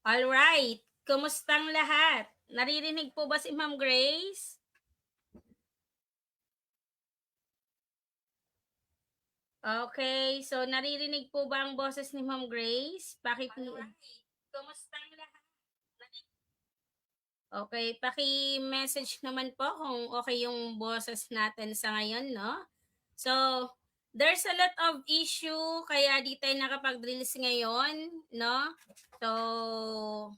Alright, kumustang lahat? Naririnig po ba si Ma'am Grace? Okay, so naririnig po ba ang boses ni Ma'am Grace? Kumustang lahat? Okay, paki-message naman po kung okay yung boses natin sa ngayon, no? So, there's a lot of issue kaya di tayo nakapag-drills ngayon, no? So,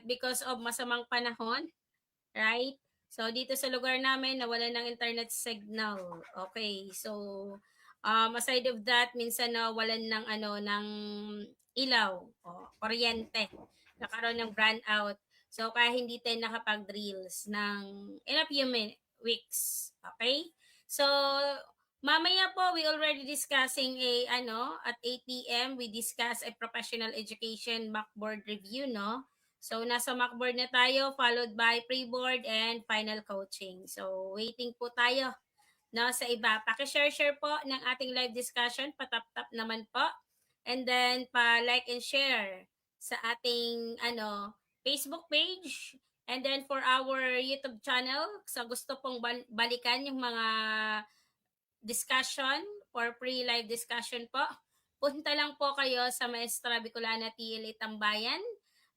because of masamang panahon, right? So, dito sa lugar namin, nawalan ng internet signal. Okay, so, aside of that, minsan nawalan ng, ng ilaw, o, kuryente. Nakaroon ng brownout. So, kaya hindi tayo nakapag-drills ng in a few weeks. Okay? So, mamaya po, we already discussing at 8 p.m. we discuss a professional education backboard review, no? So, nasa mockboard na tayo, followed by pre-board and final coaching. So, waiting po tayo, no, sa iba. Paki-share po ng ating live discussion, patap-tap naman po. And then, pa-like and share sa ating, Facebook page. And then, for our YouTube channel, sa gusto pong balikan yung mga discussion for pre-live discussion po, punta lang po kayo sa Maestra Bicolana TLA Tambayan.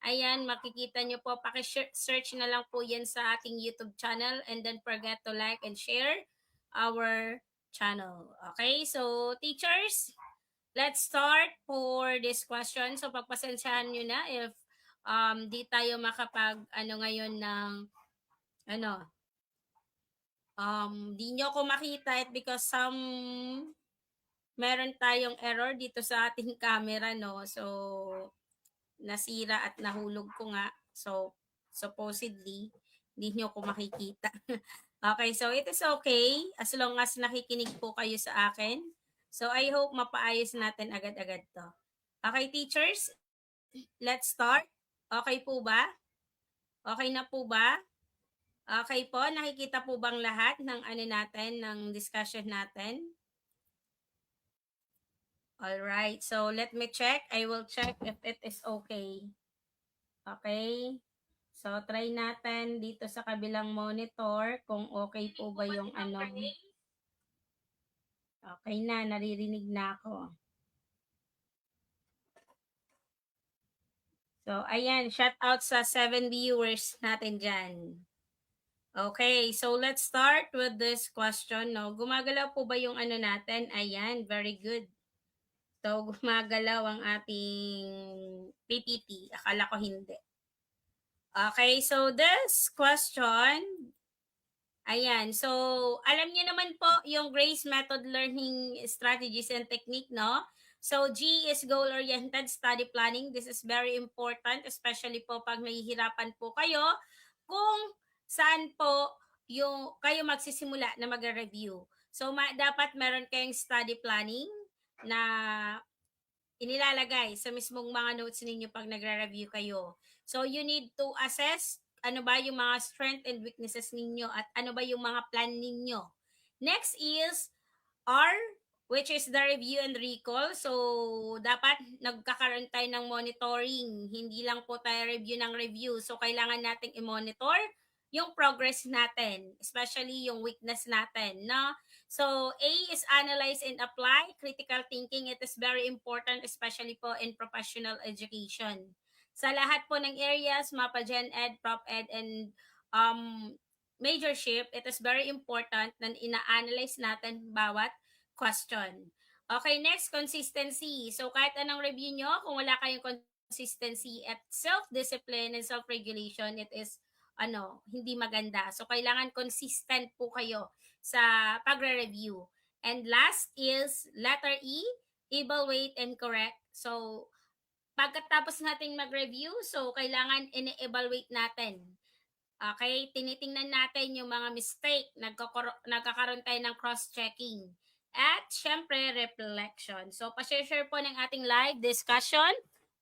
Ayan, makikita nyo po, paki-search na lang po yan sa ating YouTube channel and then forget to like and share our channel. Okay, so teachers, let's start for this question. So pagpasensyahan nyo na if di tayo makapag ngayon ng di nyo ako makita because meron tayong error dito sa ating camera, no? So, nasira at nahulog ko nga. So, supposedly, hindi nyo ako makikita. Okay, so it is okay as long as nakikinig po kayo sa akin. So, I hope mapaayos natin agad-agad to. Okay, teachers, let's start. Okay po ba? Okay na po ba? Okay po, nakikita po bang lahat ng natin, ng discussion natin? All right, so let me check. I will check if it is okay. Okay. So, try natin dito sa kabilang monitor kung okay po ba yung Okay na, naririnig na ako. So, ayan, shout out sa 7 viewers natin dyan. Okay, so let's start with this question, no? Gumagalaw po ba yung natin? Ayan, very good. So, gumagalaw ang ating PPT. Akala ko hindi. Okay, so this question, ayan. So, alam niyo naman po yung GRACE Method Learning Strategies and Technique, no? So, G is goal-oriented study planning. This is very important, especially po pag nahihirapan po kayo kung saan po yung kayo magsisimula na mag-review. So, dapat meron kayong study planning na inilalagay sa mismong mga notes ninyo pag nagre-review kayo. So, you need to assess ano ba yung mga strength and weaknesses ninyo at ano ba yung mga plan ninyo. Next is R, which is the review and recall. So, dapat nagkakaroon tayo ng monitoring. Hindi lang po tayo review ng review. So, kailangan nating i-monitor yung progress natin, especially yung weakness natin, no? So, A is analyze and apply. Critical thinking, it is very important, especially po in professional education. Sa lahat po ng areas, MAPA, Gen Ed, Prop Ed, and majorship, it is very important na ina-analyze natin bawat question. Okay, next, consistency. So, kahit anong review nyo, kung wala kayong consistency at self-discipline and self-regulation, it is hindi maganda. So, kailangan consistent po kayo sa pagre-review. And last is letter E, evaluate and correct. So, pagkatapos nating mag-review, so kailangan ini-evaluate natin. Okay, tinitingnan natin yung mga mistake, nagkakaroon tayo ng cross-checking. At syempre, reflection. So, pa-share po ng ating live discussion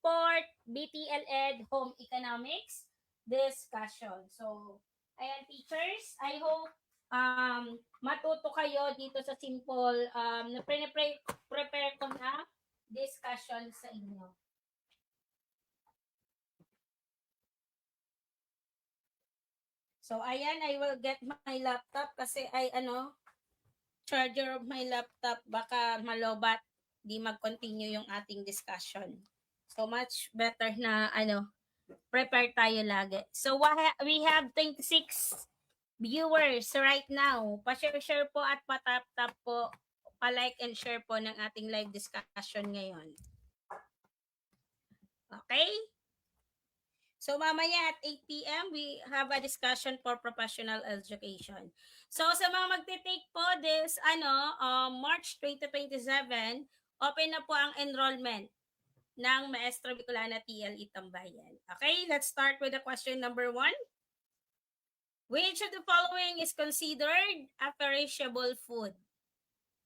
for BTL Ed Home Economics discussion. So, ayan teachers, I hope matuto kayo dito sa simple na prepare ko na discussion sa inyo. So, ayan, I will get my laptop kasi ay charger of my laptop baka malobat, di mag-continue yung ating discussion. So, much better na prepare tayo lagi. So, we have 26 viewers right now. Pa-share po at pa-tap-tap po, pa-like and share po ng ating live discussion ngayon. Okay? So mamaya at 8 p.m. we have a discussion for professional education. So sa mga magte-take po this March 2027, open na po ang enrollment ng Maestro Bicolana TLE Tambayan. Okay, let's start with the question number 1. Which of the following is considered a perishable food?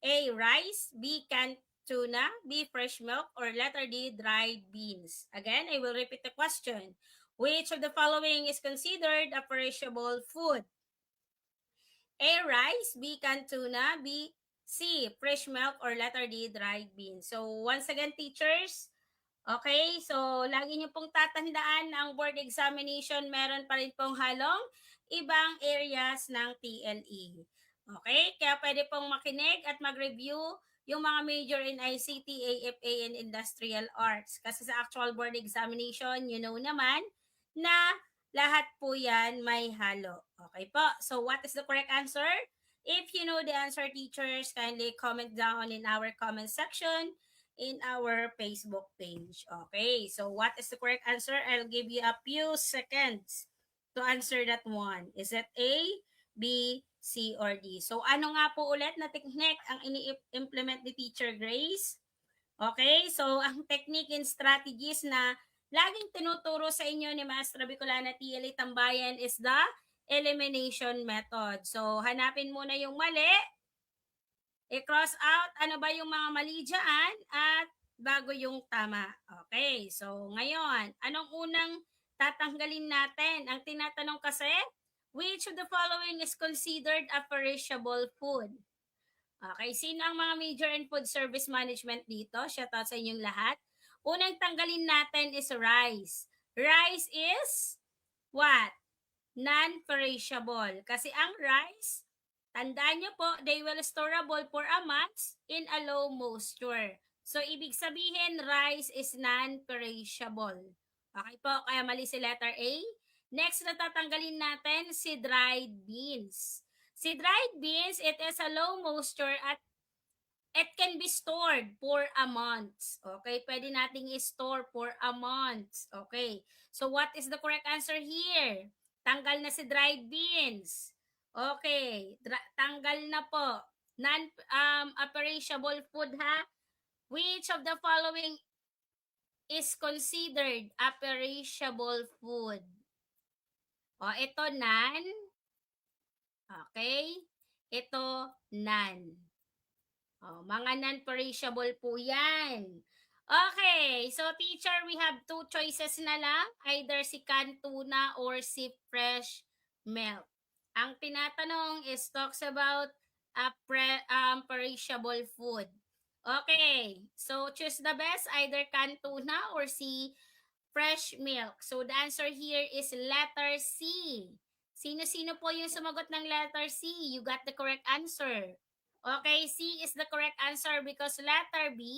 A. Rice, B. Canned tuna, B. Fresh milk, or letter D. Dried beans. Again, I will repeat the question. Which of the following is considered a perishable food? A. Rice, B. Canned tuna, B. C. Fresh milk, or letter D. Dried beans. So, once again, teachers, okay, so lagi niyo pong tatandaan ang board examination, meron pa rin pong halong ibang areas ng TLE. Okay, kaya pwede pong makinig at mag-review yung mga major in ICT, AFA, and Industrial Arts. Kasi sa actual board examination, you know naman na lahat po yan may halo. Okay po, so what is the correct answer? If you know the answer, teachers, kindly comment down in our comment section in our Facebook page. Okay, so what is the correct answer? I'll give you a few seconds to answer that one. Is it A, B, C, or D? So ano nga po ulit na technique ang ini-implement ni Teacher Grace? Okay, so ang technique and strategies na laging tinuturo sa inyo ni Maestra Bicolana TLE Tambayan is the elimination method. So hanapin muna yung mali, i-cross out ano ba yung mga mali dyan at bago yung tama. Okay, so ngayon, anong unang tatanggalin natin? Ang tinatanong kasi, which of the following is considered a perishable food? Okay, sino ang mga major in food service management dito? Shout out sa inyong lahat. Unang tanggalin natin is rice. Rice is what? Non-perishable. Kasi ang rice, tandaan nyo po, they will storable for a month in a low moisture. So, ibig sabihin, rice is non-perishable. Okay po, kaya mali si letter A. Next na tatanggalin natin, si dried beans. Si dried beans, it is a low moisture at it can be stored for a month. Okay, pwede nating i-store for a month. Okay, so what is the correct answer here? Tanggal na si dried beans. Okay, tanggal na po. Non-perishable food ha. Which of the following is considered a perishable food? O, ito non. Okay, ito non. Oh, mga non-perishable po yan. Okay, so teacher, we have two choices na lang. Either si canned tuna or si fresh milk. Ang tinatanong is talks about a perishable food. Okay, so choose the best, either canned tuna or si fresh milk. So the answer here is letter C. Sino-sino po yung sumagot ng letter C? You got the correct answer. Okay, C is the correct answer because letter B,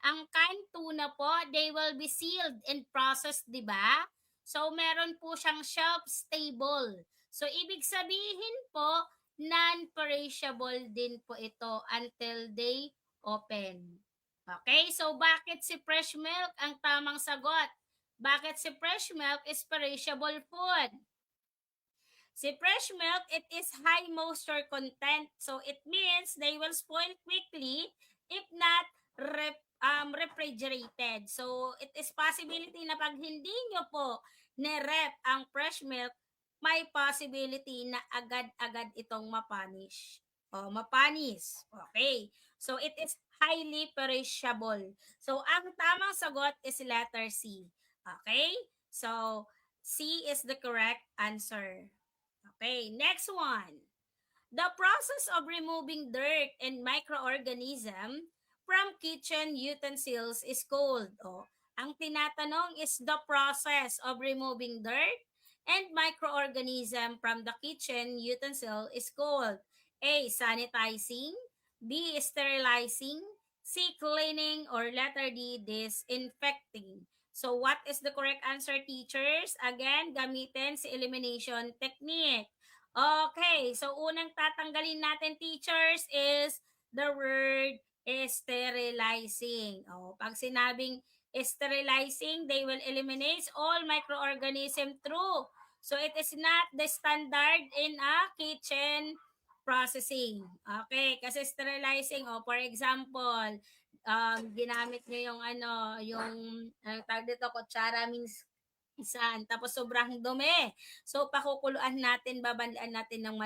ang canned tuna po, they will be sealed and processed, di ba? So, meron po siyang shelf stable. So, ibig sabihin po, non-perishable din po ito until they open. Okay, so bakit si fresh milk ang tamang sagot? Bakit si fresh milk is perishable food? Si fresh milk, it is high moisture content. So, it means they will spoil quickly if not refrigerated. So, it is possibility na pag hindi nyo po ni-rep ang fresh milk, may possibility na agad-agad itong mapanis. O, mapanis. Okay. So, it is highly perishable. So, ang tamang sagot is letter C. Okay? So, C is the correct answer. Okay, next one. The process of removing dirt and microorganism from kitchen utensils is called. Oh, ang tinatanong is the process of removing dirt and microorganism from the kitchen utensil is called A. Sanitizing, B. Sterilizing, C. Cleaning, or letter D. Disinfecting. So what is the correct answer, teachers? Again, gamitin si elimination technique. Okay, so unang tatanggalin natin, teachers, is the word sterilizing. Pag sinabing sterilizing, they will eliminate all microorganism through. So it is not the standard in a kitchen processing. Okay, kasi sterilizing, for example, ginamit nyo yung tawag dito, kutsara means isan, tapos sobrang dumi. So, pakukuluan natin, babanlaan natin ng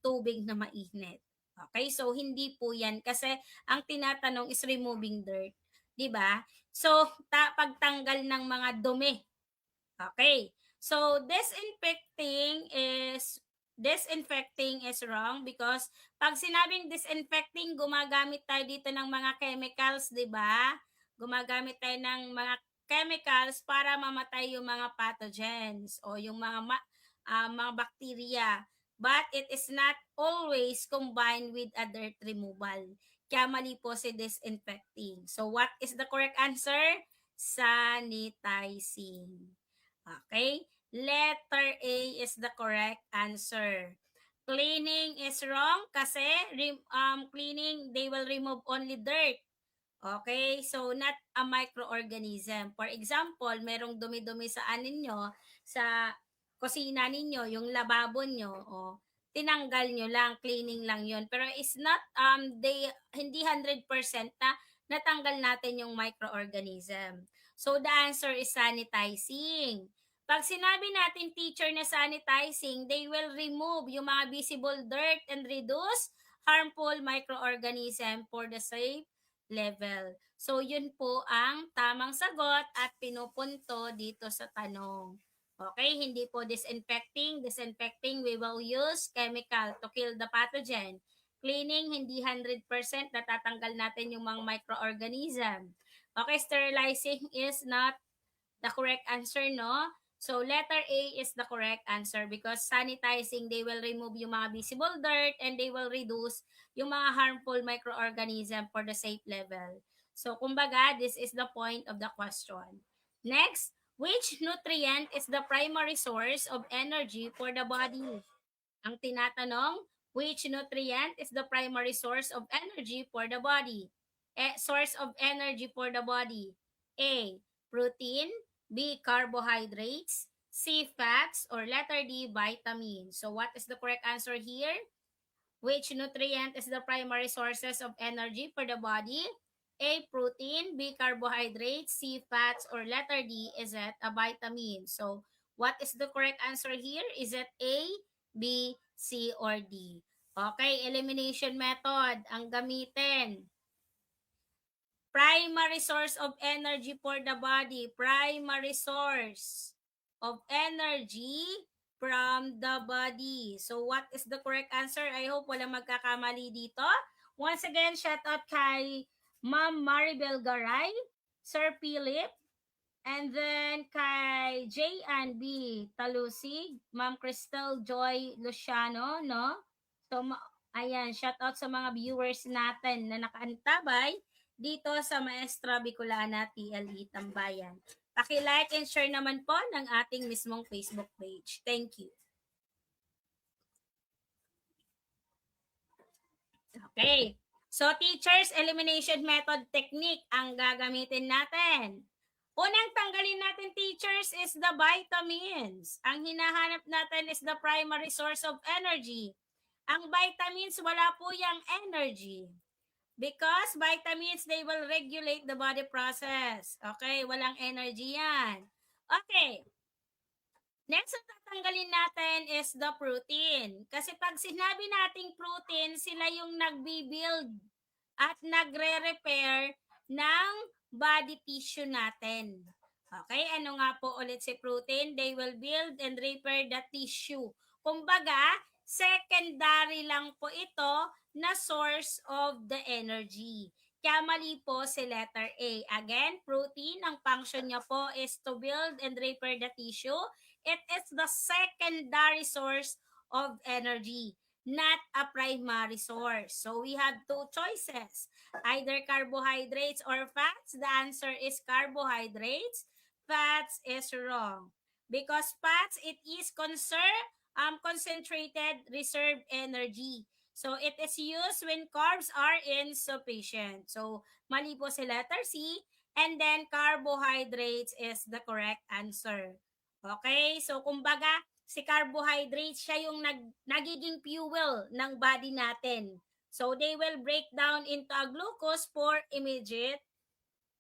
tubig na mainit. Okay, so hindi po yan kasi ang tinatanong is removing dirt. 'Di ba? So, pagtanggal ng mga dumi. Okay. So, disinfecting is wrong because pag sinabing disinfecting, gumagamit tayo dito ng mga chemicals, 'di ba? Gumagamit tayo ng mga chemicals para mamatay yung mga pathogens o yung mga bacteria. But it is not always combined with a dirt removal. Kaya mali po si disinfecting. So, what is the correct answer? Sanitizing. Okay? Letter A is the correct answer. Cleaning is wrong kasi cleaning, they will remove only dirt. Okay? So, not a microorganism. For example, merong dumi-dumi sa ninyo, sa kusina ninyo, yung lababo nyo, tinanggal nyo lang, cleaning lang yon. Pero it's not, hindi 100% na natanggal natin yung microorganism. So, the answer is sanitizing. Pag sinabi natin, teacher, na sanitizing, they will remove yung mga visible dirt and reduce harmful microorganism for the safe level. So, yun po ang tamang sagot at pinupunto dito sa tanong. Okay, hindi po disinfecting. Disinfecting, we will use chemical to kill the pathogen. Cleaning, hindi 100% natatanggal natin yung mga microorganism. Okay, sterilizing is not the correct answer, no? So, letter A is the correct answer because sanitizing, they will remove yung mga visible dirt and they will reduce yung mga harmful microorganism for the safe level. So, kumbaga, this is the point of the question. Next, which nutrient is the primary source of energy for the body? Ang tinatanong, which nutrient is the primary source of energy for the body? Source of energy for the body. A. Protein. B. Carbohydrates. C. Fats. Or letter D. Vitamins. So what is the correct answer here? Which nutrient is the primary sources of energy for the body? A. Protein. B. Carbohydrates. C. Fats. Or letter D. Is it a vitamin? So what is the correct answer here? Is it A, B, C, or D? Okay, elimination method ang gamitin. Primary source of energy for the body. Primary source of energy from the body. So, what is the correct answer? I hope walang magkakamali dito. Once again, shout out kay Ma'am Maribel Garay, Sir Philip, and then kay J&B Talusig, Ma'am Crystal Joy Luciano, no? So, ayan, shout out sa mga viewers natin na nakaantabay dito sa Maestra Bicolana TLE Tambayan. Paki-like and share naman po ng ating mismong Facebook page. Thank you. Okay. So, teachers, elimination method technique ang gagamitin natin. Unang tanggalin natin, teachers, is the vitamins. Ang hinahanap natin is the primary source of energy. Ang vitamins, wala po yung energy. Because vitamins, they will regulate the body process. Okay, walang energy yan. Okay. Next na tatanggalin natin is the protein. Kasi pag sinabi nating protein, sila yung nagbi-build at nagre-repair ng body tissue natin. Okay, ano nga po ulit si protein? They will build and repair the tissue. Kumbaga, secondary lang po ito na source of the energy. Kaya mali po si letter A. Again, protein, ang function niya po is to build and repair the tissue. It is the secondary source of energy, not a primary source. So we have two choices, either carbohydrates or fats. The answer is carbohydrates. Fats is wrong. Because fats, it is concentrated reserved energy. So, it is used when carbs are insufficient. So, mali po si letter C. And then, carbohydrates is the correct answer. Okay? So, kumbaga, si carbohydrates, siya yung nagiging fuel ng body natin. So, they will break down into a glucose for immediate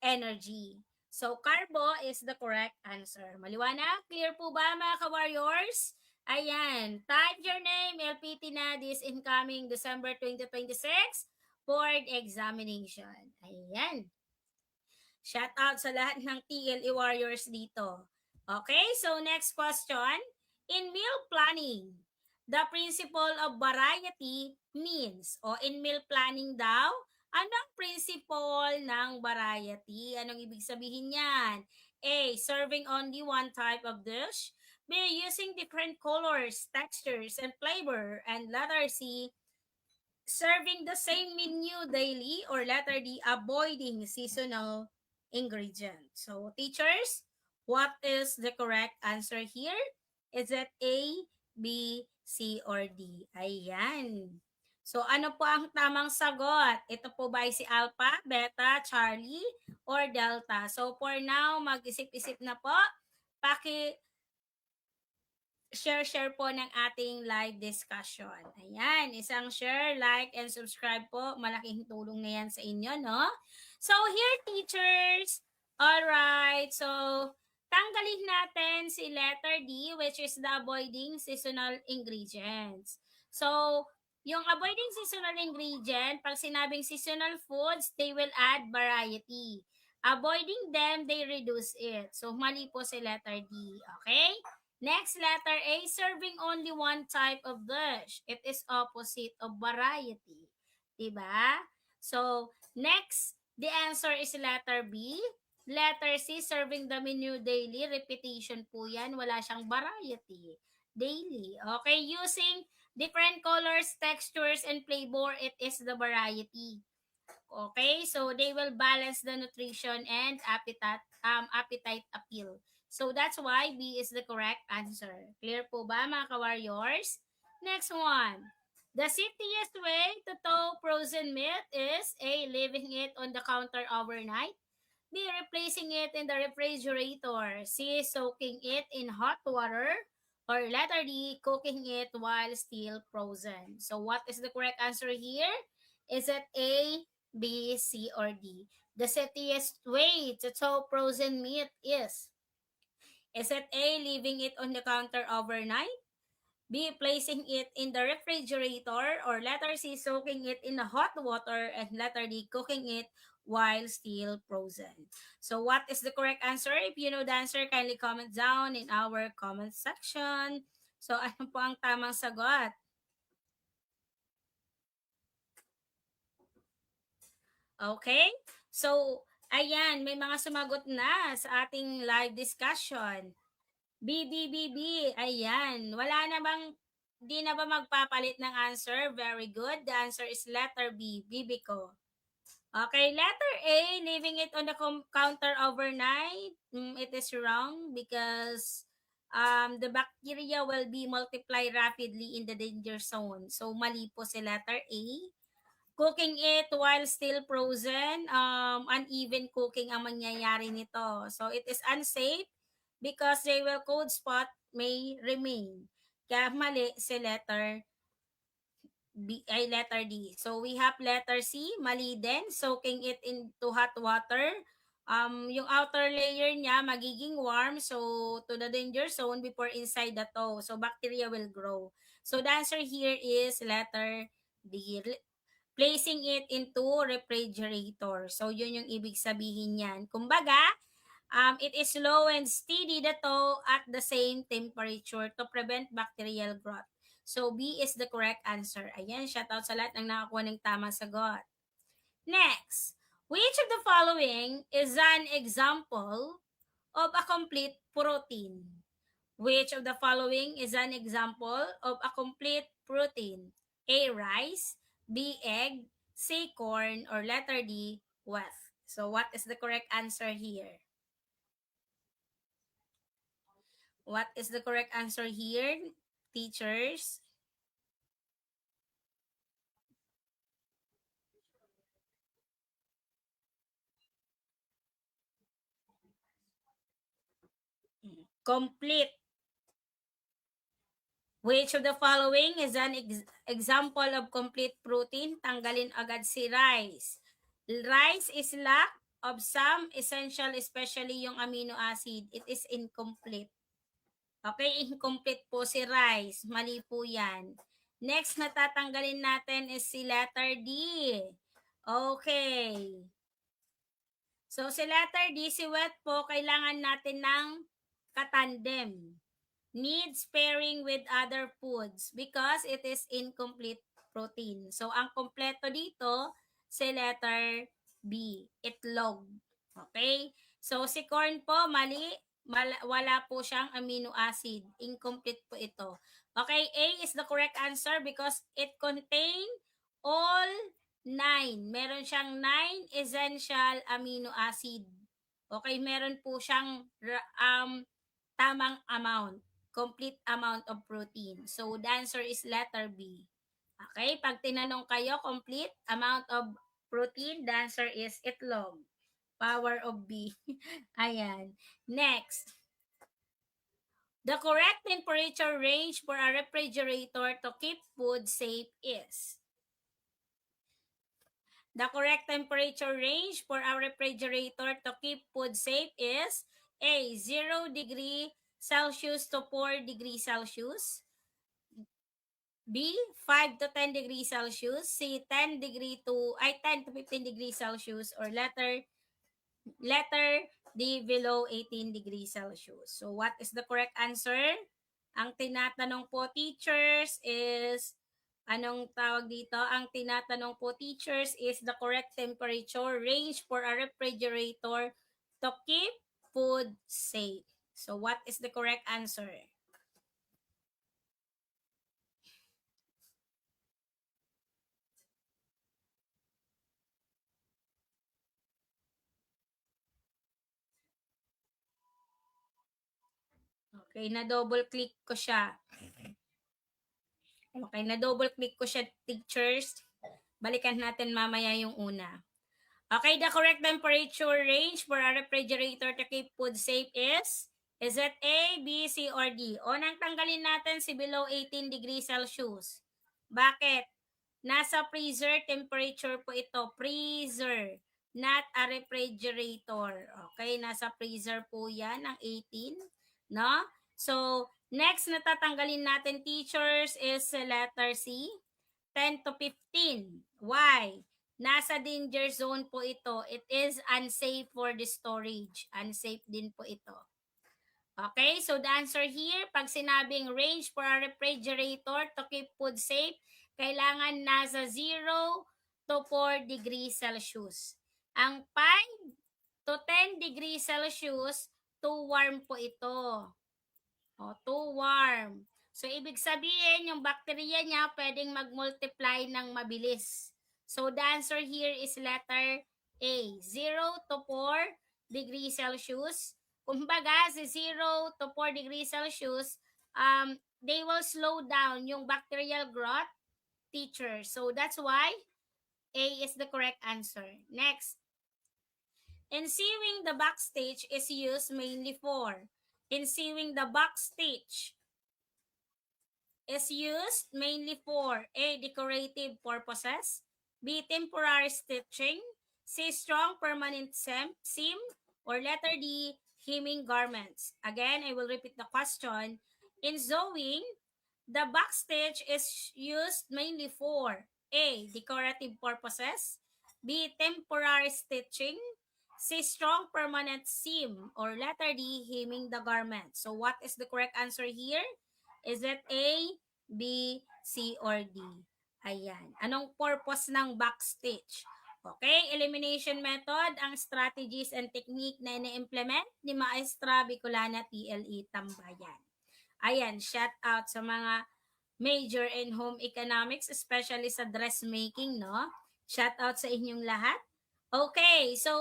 energy. So, carbo is the correct answer. Maliwanag? Clear po ba mga ka-warriors? Ayan. Type your name, LPT na this incoming December 2026 board examination. Ayan. Shout out sa lahat ng TLE warriors dito. Okay, so next question. In meal planning, the principle of variety means, o in meal planning daw, anong principle ng variety? Anong ibig sabihin yan? A. Serving only one type of dish. B. Using different colors, textures, and flavor. And letter C. Serving the same menu daily. Or letter D. Avoiding seasonal ingredients. So, teachers, what is the correct answer here? Is it A, B, C, or D? Ayan. So, ano po ang tamang sagot? Ito po ba ay si Alpha, Beta, Charlie, or Delta? So, for now, mag-isip-isip na po. Share po ng ating live discussion. Ayan, isang share, like, and subscribe po. Malaking tulong na yan sa inyo, no? So, here, teachers. Alright, so, tanggalin natin si letter D, which is the avoiding seasonal ingredients. So, yung avoiding seasonal ingredient, pag sinabing seasonal foods, they will add variety. Avoiding them, they reduce it. So, mali po si letter D. Okay? Next, letter A, serving only one type of dish. It is opposite of variety. Diba? So, next, the answer is letter B. Letter C, serving the menu daily. Repetition po yan. Wala siyang variety. Daily. Okay, using different colors, textures, and flavor, it is the variety. Okay, so they will balance the nutrition and appetite appeal. So that's why B is the correct answer. Clear po ba mga ka-warriors? Next one. The safest way to thaw frozen meat is A. Leaving it on the counter overnight. B. Replacing it in the refrigerator. C. Soaking it in hot water. Or letter D. Cooking it while still frozen. So what is the correct answer here? Is it A, B, C, or D? The safest way to thaw frozen meat is it A, leaving it on the counter overnight? B, placing it in the refrigerator? Or letter C, soaking it in the hot water? And letter D, cooking it while still frozen. So what is the correct answer? If you know the answer, kindly comment down in our comment section. So ano po ang tamang sagot? Okay? So, ayan, may mga sumagot na sa ating live discussion. B, B, B, B. Ayan. Wala na bang, di na ba magpapalit ng answer? Very good. The answer is letter B, Bibi ko. Okay, letter A, leaving it on the counter overnight. It is wrong because the bacteria will be multiply rapidly in the danger zone. So, mali po si letter A. Cooking it while still frozen, uneven cooking ang mangyayari nito. So, it is unsafe because they will cold spot may remain. Kaya mali si letter B, ay letter D. So, we have letter C, mali din. Soaking it into hot water. Yung outer layer niya magiging warm, so to the danger zone before inside the toe. So, bacteria will grow. So, the answer here is letter D. Placing it into refrigerator. So, yun yung ibig sabihin yan. Kumbaga, it is slow and steady the dough at the same temperature to prevent bacterial growth. So, B is the correct answer. Ayan, shout out sa lahat ng nakakuha ng tamang sagot. Next, Which of the following is an example of a complete protein? Which of the following is an example of a complete protein? A. Rice, B. Egg, C. Corn, or letter D. Wheat. So what is the correct answer here? What is the correct answer here, teachers? Complete. Which of the following is an example of complete protein? Tanggalin agad si rice. Rice is lack of some essential, especially yung amino acid. It is incomplete. Okay, incomplete po si rice. Mali po yan. Next na tatanggalin natin is si letter D. Okay. So, si letter D, si wet po, kailangan natin ng katandem. Needs pairing with other foods because it is incomplete protein. So, ang kompleto dito, si letter B, itlog. Okay? So, si corn po, mali. Wala po siyang amino acid. Incomplete po ito. Okay, A is the correct answer because it contain all 9. Meron siyang 9 essential amino acid. Okay, meron po siyang tamang amount, complete amount of protein. So, the answer is letter B. Okay, pag tinanong kayo, complete amount of protein, the answer is itlog. Power of B. Ayan. Next. The correct temperature range for a refrigerator to keep food safe is? The correct temperature range for a refrigerator to keep food safe is A. 0 degree Celsius to 4 degrees Celsius. B. 5 to 10 degrees Celsius. C. 10 to 15 degrees Celsius. Or letter D. Below 18 degrees Celsius. So what is the correct answer? Ang tinatanong po, teachers, is anong tawag dito? Ang tinatanong po, teachers, is the correct temperature range for a refrigerator to keep food safe. So what is the correct answer? Okay, na-double click ko siya. Okay, na-double click ko siya, teachers. Balikan natin mamaya yung una. Okay, the correct temperature range for a refrigerator to keep food safe is it A, B, C, or D? Unang tanggalin natin si below 18 degrees Celsius. Bakit? Nasa freezer temperature po ito. Freezer, not a refrigerator. Okay, nasa freezer po yan, ang 18. No? So, next na tatanggalin natin, teachers, is letter C, 10 to 15. Why? Nasa danger zone po ito. It is unsafe for the storage. Unsafe din po ito. Okay, so the answer here, pag sinabing range for a refrigerator to keep food safe, kailangan nasa 0 to 4 degrees Celsius. Ang 5 to 10 degrees Celsius, too warm po ito. Too warm. So, ibig sabihin, yung bacteria niya pwedeng mag-multiply ng mabilis. So, the answer here is letter A, 0 to 4 degrees Celsius. Kumbaga, si 0 to 4 degrees Celsius, they will slow down yung bacterial growth, teacher. So, that's why A is the correct answer. Next. Ensuing the backstage is used mainly for. Ensuing the backstage is used mainly for A. Decorative purposes, B. Temporary stitching, C. Strong permanent seam, or letter D. Hemming garments. Again, I will repeat the question. In sewing, the backstage is used mainly for A. Decorative purposes, B. Temporary stitching, C. Strong permanent seam, or letter D. Hemming the garment. So what is the correct answer here? Is it A, B, C, or D? Ayan. Anong purpose ng backstage? Okay, elimination method, ang strategies and technique na ini-implement ni Maestra Bicolana TLE Tambayan. Ayan, shout out sa mga major in home economics, especially sa dressmaking, no? Shout out sa inyong lahat. Okay, so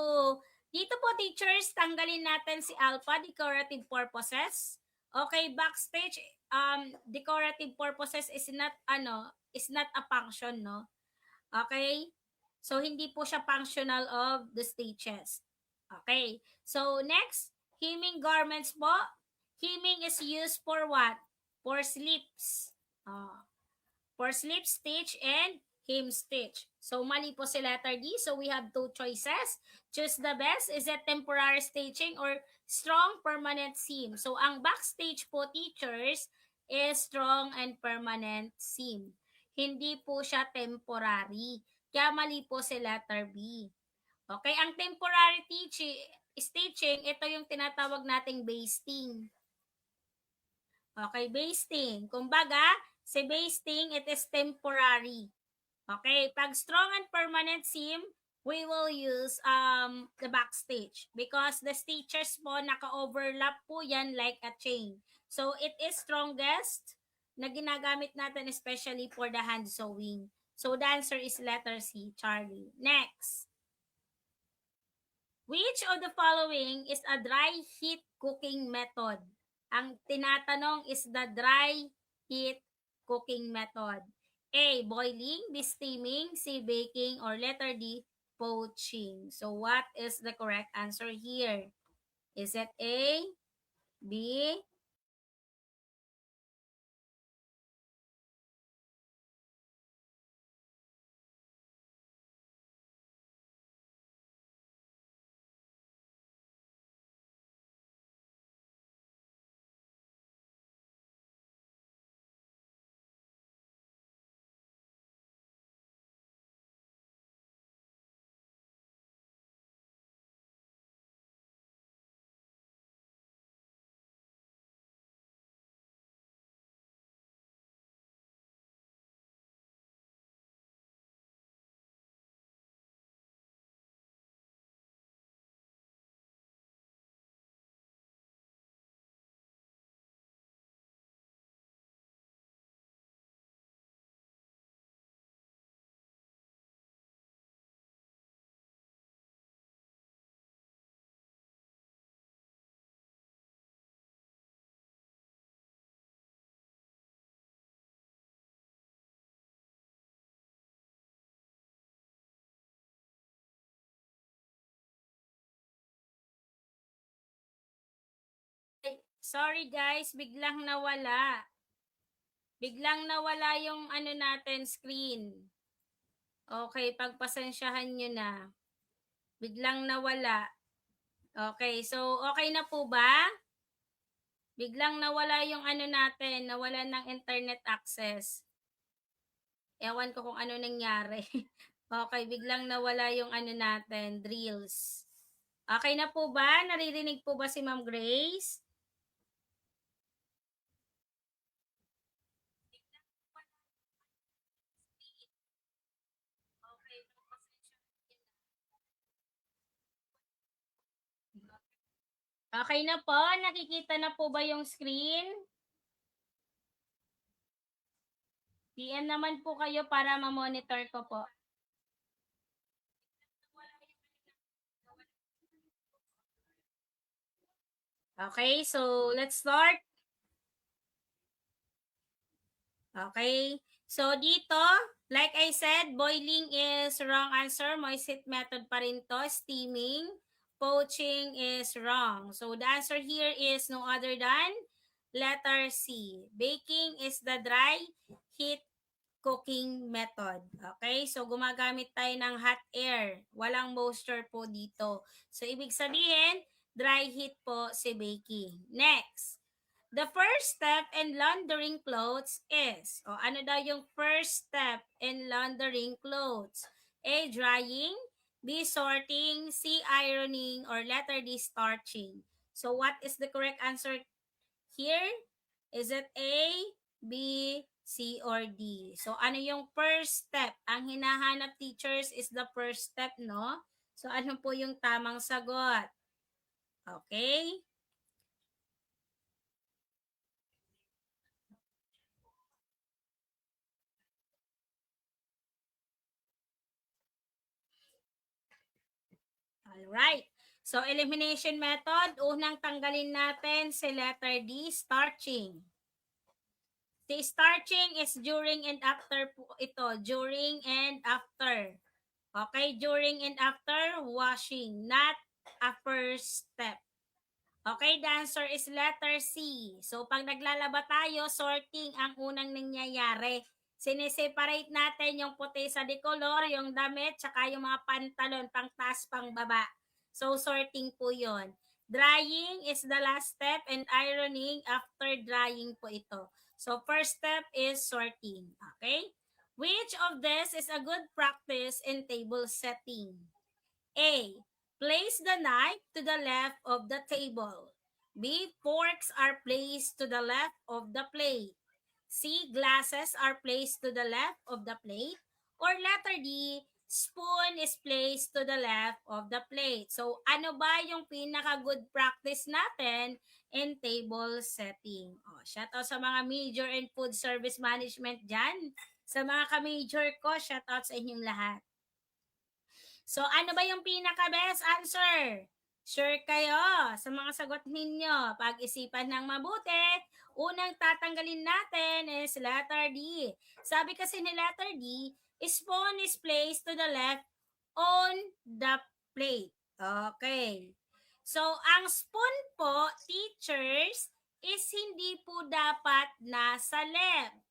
dito po teachers, tanggalin natin si alpha, decorative purposes. Okay, backstage, decorative purposes is not a function, no? Okay? So, hindi po siya functional of the stages. Okay. So, next, hemming garments po. Hemming is used for what? For sleeves. For slip stitch and hem stitch. So, mali po si letter D. So, we have two choices. Choose the best. Is it temporary stitching or strong permanent seam? So, ang backstage po, teachers, is strong and permanent seam. Hindi po siya temporary. Kaya mali po si letter B. Okay, ang temporary stitching, ito yung tinatawag nating basting. Okay, basting. Kumbaga, si basting, it is temporary. Okay, pag strong and permanent seam, we will use the backstage because the stitches po naka-overlap po yan like a chain. So, it is strongest na ginagamit natin especially for the hand sewing. So, the answer is letter C, Charlie. Next. Which of the following is a dry heat cooking method? Ang tinatanong is the dry heat cooking method. A, boiling, B, steaming, C, baking, or letter D, poaching. So, what is the correct answer here? Is it A, B, sorry guys, biglang nawala. Biglang nawala yung natin, screen. Okay, pagpasensyahan nyo na. Biglang nawala. Okay, so okay na po ba? Biglang nawala yung natin, nawala ng internet access. Ewan ko kung ano nangyari. Okay, biglang nawala yung natin, drills. Okay na po ba? Naririnig po ba si Ma'am Grace? Okay na po? Nakikita na po ba yung screen? PM naman po kayo para ma-monitor ko po. Okay, so let's start. Okay, so dito, like I said, boiling is wrong answer. Moist heat method pa rin to. Steaming. Poaching is wrong. So the answer here is no other than letter C. Baking is the dry heat cooking method. Okay? So, gumagamit tayo ng hot air. Walang moisture po dito. So, ibig sabihin, dry heat po si baking. Next. The first step in laundering clothes is, ano daw yung first step in laundering clothes? A, drying, B, sorting, C, ironing, or letter D, starching. So, what is the correct answer here? Is it A, B, C or D. So, ano yung first step? Ang hinahanap, teachers, is the first step, no? So, ano po yung tamang sagot? Okay? Alright. So, elimination method, unang tanggalin natin si letter D, starching. Si starching is during and after po ito. During and after. Okay, during and after washing, not a first step. Okay, the answer is letter C. So, pag naglalaba tayo, sorting ang unang nangyayari. Sineseparate natin yung puti sa decolor, yung damit, tsaka yung mga pantalon, pang taas, pang baba. So, sorting po yon. Drying is the last step and ironing after drying po ito. So, first step is sorting. Okay? Which of this is a good practice in table setting? A. Place the knife to the left of the table. B. Forks are placed to the left of the plate. C. Glasses are placed to the left of the plate. Or letter D. Spoon is placed to the left of the plate. So, ano ba yung pinaka-good practice natin in table setting? Shout out sa mga major in food service management dyan. Sa mga ka-major ko, shout out sa inyong lahat. So, ano ba yung pinaka-best answer? Sure kayo sa mga sagot ninyo. Pag-isipan ng mabuti, unang tatanggalin natin is letter D. Sabi kasi ni letter D, spoon is placed to the left on the plate. Okay. So, ang spoon po, teachers, is hindi po dapat nasa left.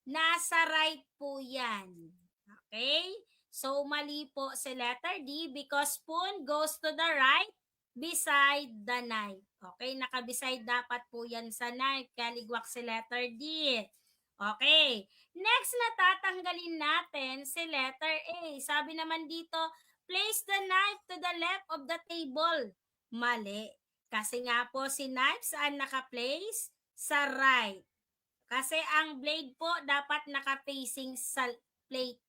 Nasa right po yan. Okay? So, mali po si letter D because spoon goes to the right beside the knife. Okay? Nakabeside dapat po yan sa knife. Kaya ligwak si letter D. Okay. Next na tatanggalin natin si letter A. Sabi naman dito, place the knife to the left of the table. Mali. Kasi nga po si knife saan naka-place? Sa right. Kasi ang blade po dapat naka-facing sa plate.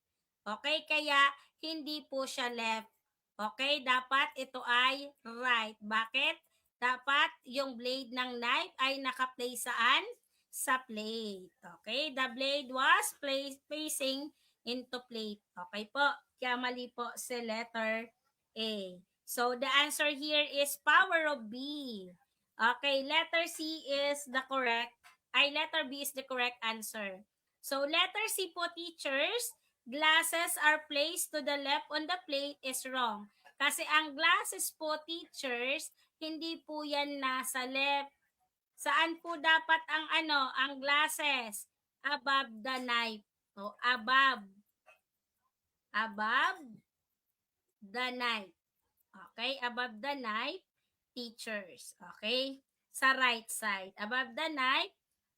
Okay? Kaya hindi po siya left. Okay? Dapat ito ay right. Bakit? Dapat yung blade ng knife ay naka-place saan? Sa plate. Okay? The blade was facing into plate. Okay po? Kaya mali po si letter A. So, the answer here is power of B. Okay, letter C is the correct letter B is the correct answer. So, letter C po, teachers, glasses are placed to the left on the plate is wrong. Kasi ang glasses po, teachers, hindi po yan nasa left. Saan po dapat ang glasses? Above the knife. O, above the knife. Okay, above the knife, teachers. Okay? Sa right side. Above the knife,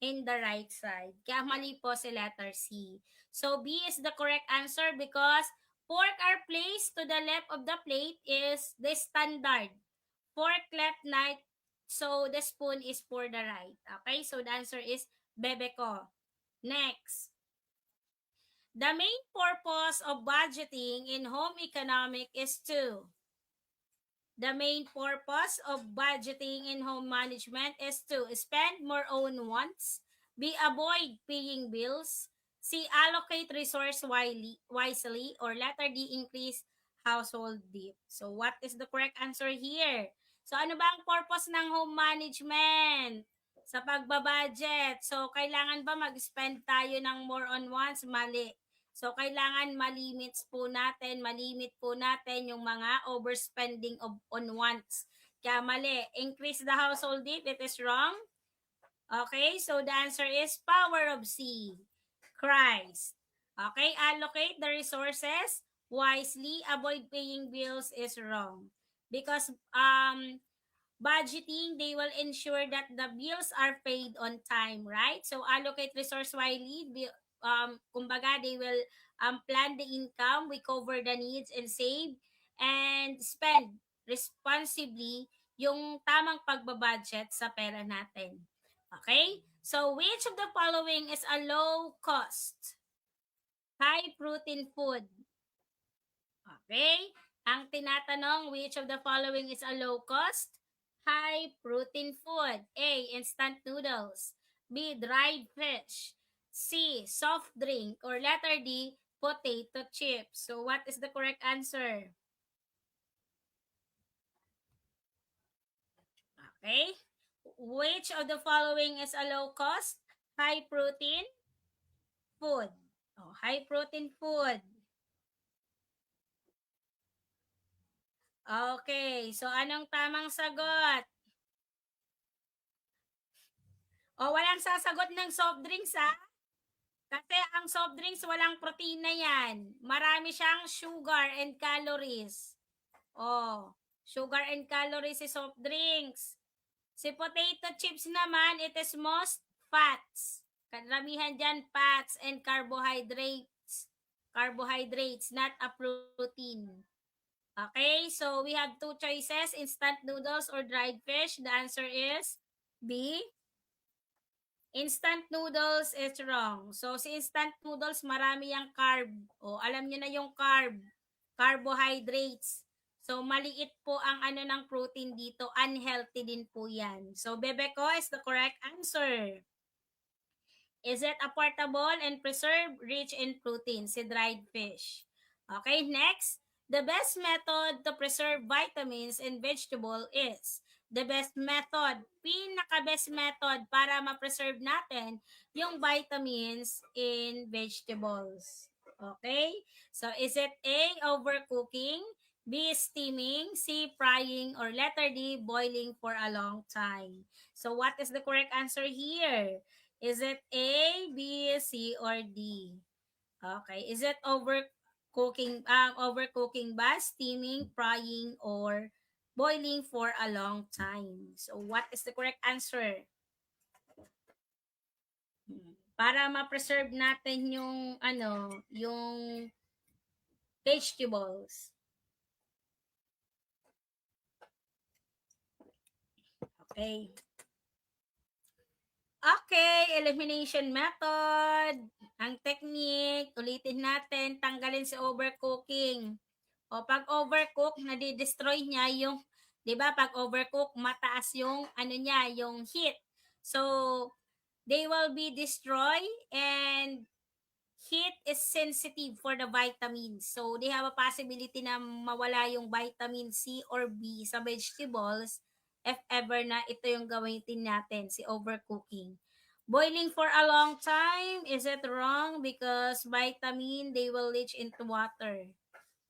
in the right side. Kaya mali po si letter C. So, B is the correct answer because fork are placed to the left of the plate is the standard. Fork left, knife, so the spoon is for the right. Okay? So, the answer is Bebeko. Next. The main purpose of budgeting in home economic is to the main purpose of budgeting in home management is to spend more on wants, B. Avoid paying bills, C. Allocate resource wisely, or letter D. Increase household debt. So, what is the correct answer here? So, ano ba ang purpose ng home management? Sa pagbabudget. So, kailangan ba mag-spend tayo ng more on wants? Mali. So, kailangan malimit po natin yung mga overspending on wants. Kaya mali. Increase the household debt, it is wrong. Okay, so the answer is power of C. Christ. Okay, allocate the resources wisely. Avoid paying bills is wrong. Because budgeting, they will ensure that the bills are paid on time, right? So, allocate resource wisely. Kumbaga, they will plan the income, we cover the needs and save, and spend responsibly yung tamang pagbabudget sa pera natin. Okay? So, which of the following is a low-cost, high-protein food? Okay? Ang tinatanong, which of the following is a low-cost, high-protein food? A. Instant noodles. B. Dried fish. C. Soft drink. Or letter D. Potato chips. So, what is the correct answer? Okay? Which of the following is a low-cost, high-protein food? Oh, high-protein food. Okay, so anong tamang sagot? O, walang sasagot ng soft drinks, ha? Kasi ang soft drinks, walang protina yan. Marami siyang sugar and calories. Oh, sugar and calories si soft drinks. Si potato chips naman, it is most fats. Karamihan dyan, fats and carbohydrates. Carbohydrates, not a protein. Okay, so we have two choices, instant noodles or dried fish. The answer is B. Instant noodles is wrong. So, si instant noodles, marami yung carb. O, alam nyo na yung carb. Carbohydrates. So, maliit po ang ano ng protein dito. Unhealthy din po yan. So, bebe ko is the correct answer. Is it a portable and preserved, rich in protein? Si dried fish. Okay, next. The best method to preserve vitamins in vegetable is the best method, pinaka-best method para ma-preserve natin yung vitamins in vegetables. Okay? So, is it A, overcooking, B, steaming, C, frying, or letter D, boiling for a long time? So, what is the correct answer here? Is it A, B, C, or D? Okay. Is it overcooking ba, steaming, frying, or boiling for a long time? So, what is the correct answer? Para ma-preserve natin yung, yung vegetables. Okay. Okay, elimination method. Ang technique, ulitin natin, tanggalin si overcooking. O pag overcook, nadi-destroy niya yung, 'di ba? Pag overcook, mataas yung ano niya, yung heat. So, they will be destroyed and heat is sensitive for the vitamins. So, they have a possibility na mawala yung vitamin C or B sa vegetables if ever na ito yung gawin natin, si overcooking. Boiling for a long time, is it wrong? Because vitamin, they will leach into water.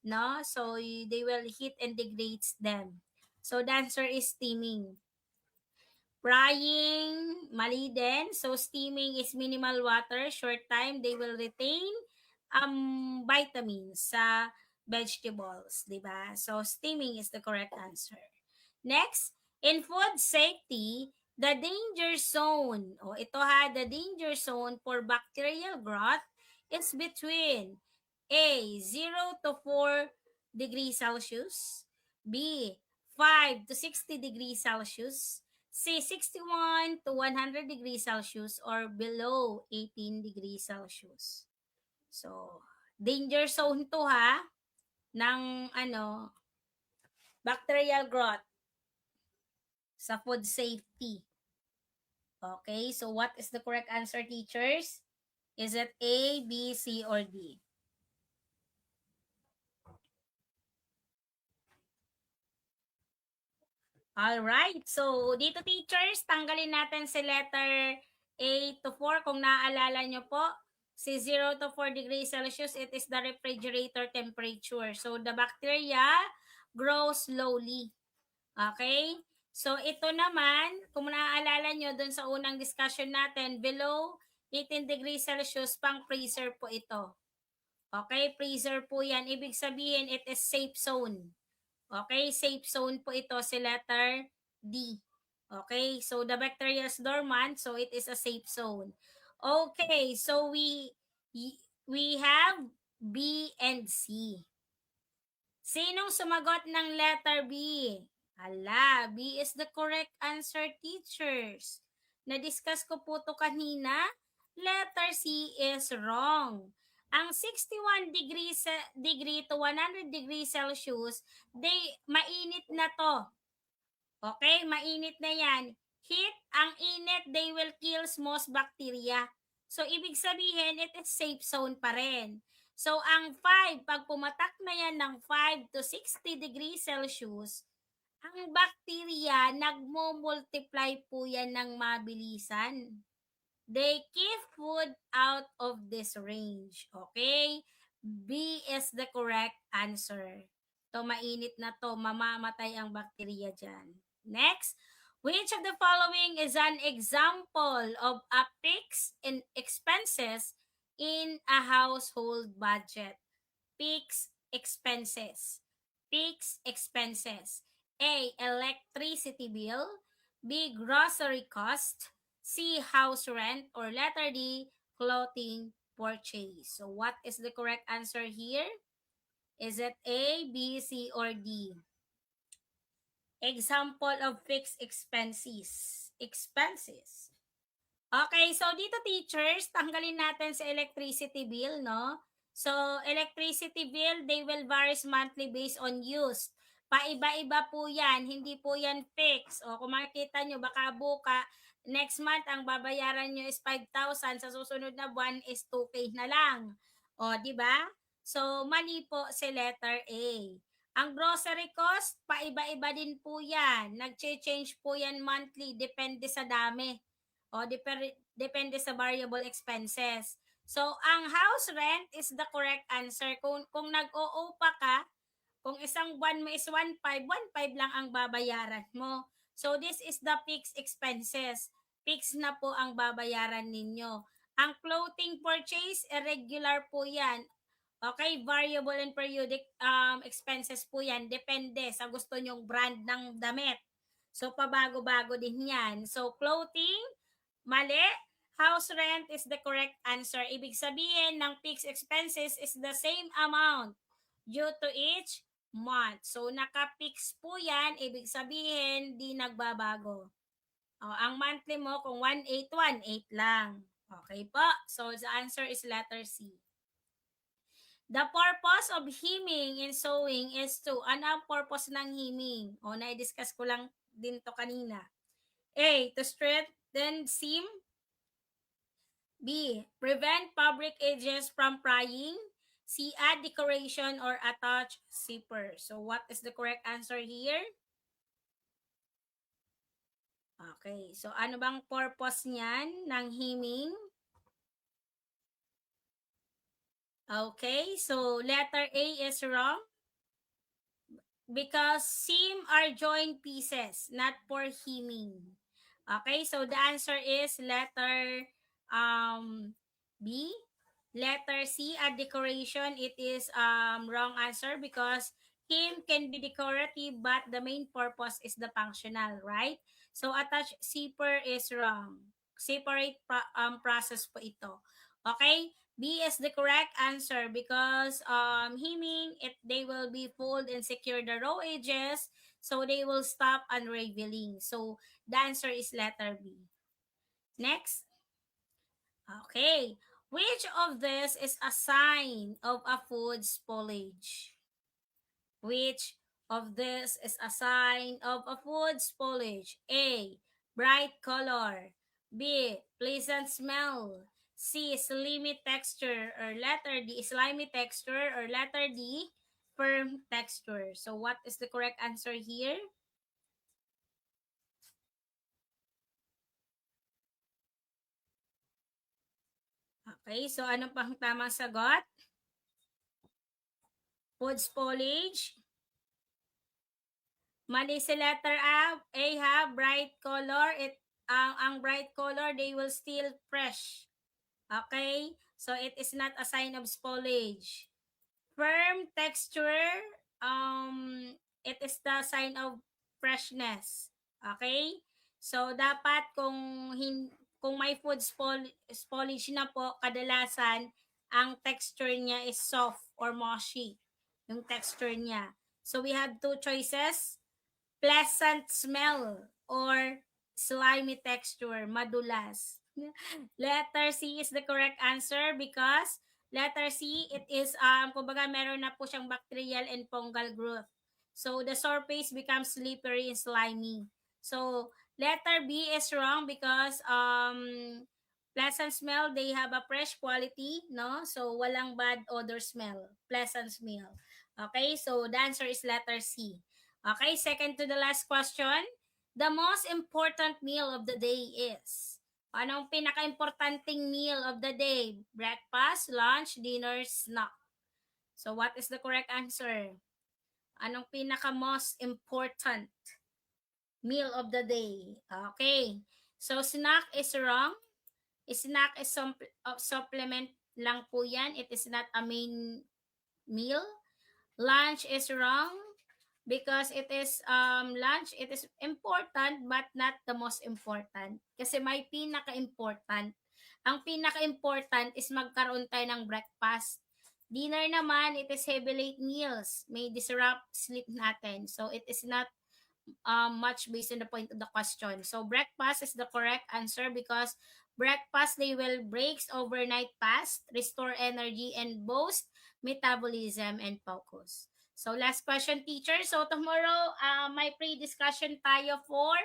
No? So, they will heat and degrades them. So, the answer is steaming. Frying, mali din. So, steaming is minimal water, short time, they will retain vitamins sa vegetables, di ba? So, steaming is the correct answer. Next, in food safety, the danger zone, ito ha, the danger zone for bacterial growth is between A, 0 to 4 degrees Celsius, B, 5 to 60 degrees Celsius, C, 61 to 100 degrees Celsius, or below 18 degrees Celsius. So, danger zone to ha, ng bacterial growth sa food safety. Okay, so what is the correct answer, teachers? Is it A, B, C, or D? Alright, so dito teachers, tanggalin natin si letter A to 4. Kung naaalala nyo po, si 0 to 4 degrees Celsius, it is the refrigerator temperature. So the bacteria grows slowly. Okay? So ito naman, kung naaalala nyo dun sa unang discussion natin, below 18 degrees Celsius, pang freezer po ito. Okay, freezer po yan. Ibig sabihin, it is safe zone. Okay, safe zone po ito si letter D. Okay, so the bacteria is dormant, so it is a safe zone. Okay, so we have B and C. Sinong sumagot ng letter B? Hala, B is the correct answer, teachers. Na-discuss ko po to kanina. Letter C is wrong. Ang 61 degree to 100 degrees Celsius, mainit na to. Okay, mainit na yan. Heat, ang init, they will kill most bacteria. So, ibig sabihin, it is safe zone pa rin. So, ang 5, pag pumatak na yan ng 5 to 60 degrees Celsius, ang bacteria, nagmo-multiply po yan ng mabilisan. They keep food out of this range. Okay? B is the correct answer. To mainit na to, mamamatay ang bacteria dyan. Next, which of the following is an example of a fixed expenses in a household budget? Fixed expenses. Fixed expenses. A. Electricity bill. B. Grocery cost. C. House rent. Or letter D. Clothing purchase. So what is the correct answer here? Is it A, B, C, or D? Example of fixed expenses. Expenses. Okay, so dito teachers, tanggalin natin sa electricity bill, no? So, electricity bill, they will vary monthly based on use. Paiba-iba po yan, hindi po yan fixed. O kung makikita nyo, baka buka, next month, ang babayaran nyo is 5,000, sa susunod na buwan is 2K na lang. O, di ba? So, mali po si letter A. Ang grocery cost, paiba-iba din po yan. Nag-change po yan monthly, depende sa dami. O, depende sa variable expenses. So, ang house rent is the correct answer. Kung nag-o-OPA ka, kung isang buwan mo is 1.5, 1.5 lang ang babayaran mo. So, this is the fixed expenses. Fixed na po ang babayaran ninyo. Ang clothing purchase, irregular po yan. Okay, variable and periodic expenses po yan. Depende sa gusto nyong brand ng damit. So, pabago-bago din yan. So, clothing, mali. House rent is the correct answer. Ibig sabihin ng fixed expenses is the same amount due to each month. So, naka-fix po yan. Ibig sabihin, di nagbabago. Ang monthly mo, kung 1.8, 1.8 lang. Okay po. So, the answer is letter C. The purpose of hemming and sewing is to, ano ang purpose ng hemming? Na-discuss ko lang din to kanina. A, to strengthen seam. B, prevent fabric edges from prying. C, add decoration or attach zipper. So, what is the correct answer here? Okay, so ano bang purpose niyan ng hemming? Okay, so letter A is wrong. Because seam are joined pieces, not for hemming. Okay, so the answer is letter B. Letter C, a decoration. It is wrong answer because hem can be decorative but the main purpose is the functional, right? So attach zipper is wrong. Separate process po ito. Okay? B is the correct answer because hemming, they will be fold and secure the raw edges so they will stop unraveling. So the answer is letter B. Next. Okay. Which of this is a sign of a food spoilage? Which of this is a sign of a food spoilage? A, bright color. B, pleasant smell. C, slimy texture. Or letter D, slimy texture. Or letter D, firm texture. So what is the correct answer here? Okay, so ano pang tamang sagot? Food spoilage. Mali si letter A. A ha, bright color. Ang bright color, they will still fresh. Okay? So, it is not a sign of spoilage. Firm texture, it is the sign of freshness. Okay? So, dapat kung may food spoilage na po, kadalasan, ang texture niya is soft or mushy. Yung texture niya. So, we have two choices. Pleasant smell or slimy texture, madulas. Letter C is the correct answer because letter C, it is, kumbaga meron na po siyang bacterial and fungal growth. So, the surface becomes slippery and slimy. So, letter B is wrong because pleasant smell, they have a fresh quality, no? So, walang bad odor smell. Pleasant smell. Okay, so the answer is letter C. Okay, second to the last question. The most important meal of the day is? Anong pinaka-importanting meal of the day? Breakfast, lunch, dinner, snack. So, what is the correct answer? Anong pinaka-most important meal of the day? Okay. So, snack is wrong. Snack is supplement lang po yan. It is not a main meal. Lunch is wrong because it is lunch, it is important but not the most important. Kasi may pinaka-important. Ang pinaka-important is magkaroon tayo ng breakfast. Dinner naman, it is heavy late meals. May disrupt sleep natin. So, it is not much based on the point of the question. So breakfast is the correct answer because breakfast they will breaks overnight fast, restore energy, and boost metabolism and focus. So last question, teacher. So tomorrow, may pre-discussion tayo for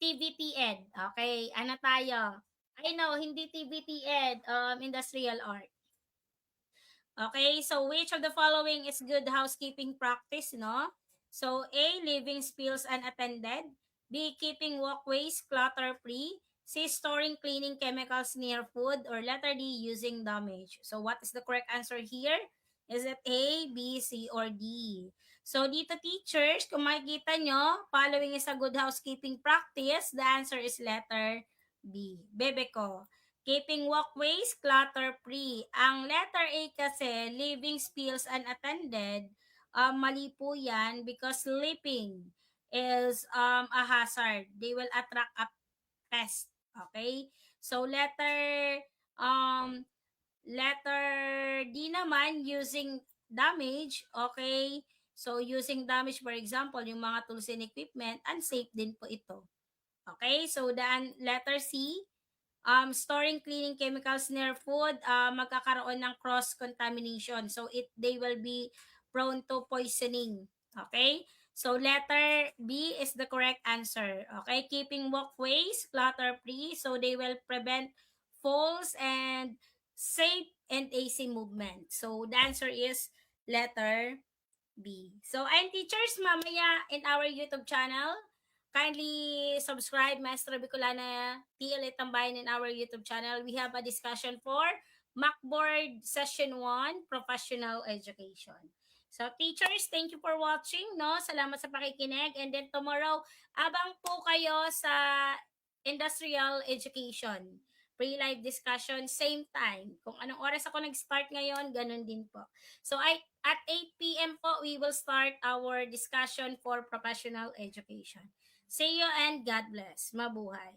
TVT Ed. Okay, ano tayo? I know, hindi TVT Ed, industrial art. Okay, so which of the following is good housekeeping practice, no? So A, leaving spills unattended. B, keeping walkways clutter-free. C, storing cleaning chemicals near food. Or letter D, using damage. So what is the correct answer here? Is it A, B, C, or D? So dito teachers, kung makikita nyo, following is a good housekeeping practice, the answer is letter B. Bebe ko. Keeping walkways clutter-free. Ang letter A kasi, leaving spills unattended, mali po yan because sleeping is a hazard. They will attract a pest. Okay? So, letter D naman, using damage. Okay? So, using damage, for example, yung mga tools and equipment, unsafe din po ito. Okay? So, letter C, storing cleaning chemicals near food, magkakaroon ng cross-contamination. So, they will be prone to poisoning. Okay? So, letter B is the correct answer. Okay? Keeping walkways clutter-free. So, they will prevent falls and safe and AC movement. So, the answer is letter B. So, and teachers, mamaya in our YouTube channel, kindly subscribe Maestra Bicolana TL Tambayan in our YouTube channel. We have a discussion for Macboard Session 1, Professional Education. So, teachers, thank you for watching. No? Salamat sa pakikinig. And then tomorrow, abang po kayo sa Industrial Education. Pre-live discussion, same time. Kung anong oras ako nag-start ngayon, ganun din po. So, at 8 p.m. po, we will start our discussion for professional education. See you and God bless. Mabuhay.